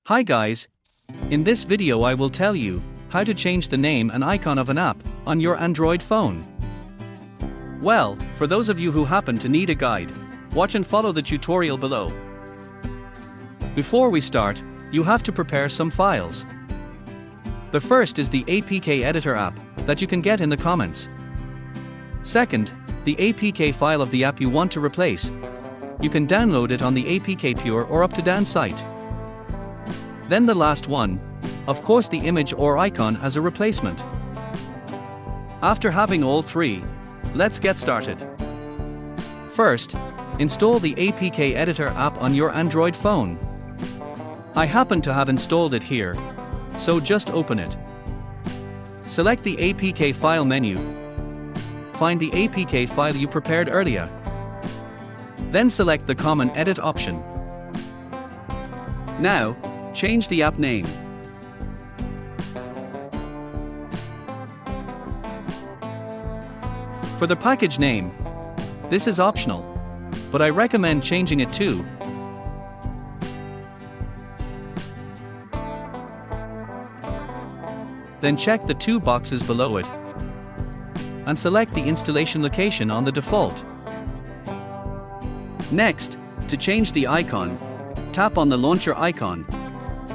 Hi guys! In this video I will tell you how to change the name and icon of an app on your Android phone. Well, for those of you who happen to need a guide, watch and follow the tutorial below. Before we start, you have to prepare some files. The first is the APK Editor app that you can get in the comments. Second, the APK file of the app you want to replace. You can download it on the APKPure or UpToDown site. Then the last one, of course, the image or icon as a replacement. After having all three, let's get started. First, install the APK Editor app on your Android phone. I happen to have installed it here, so just open it. Select the APK file menu. Find the APK file you prepared earlier. Then select the Common Edit option. Now, change the app name. For the package name, this is optional, but I recommend changing it to Then check the two boxes below it and select the installation location on the default. Next, to change the icon, tap on the launcher icon.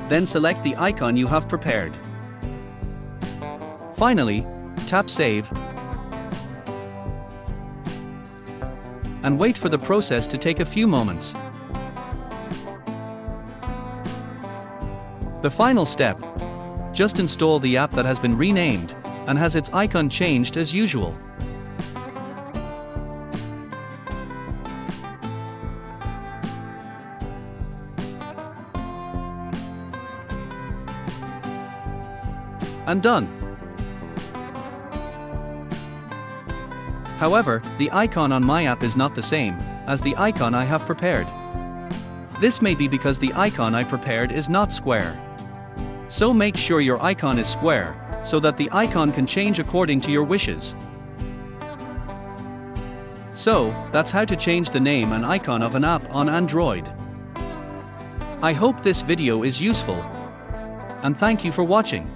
Then select the icon you have prepared. Finally, tap Save and wait for the process to take a few moments. The final step, just install the app that has been renamed and has its icon changed as usual. And done. However, the icon on my app is not the same as the icon I have prepared. This may be because the icon I prepared is not square. So make sure your icon is square, so that the icon can change according to your wishes. So, that's how to change the name and icon of an app on Android. I hope this video is useful. And thank you for watching.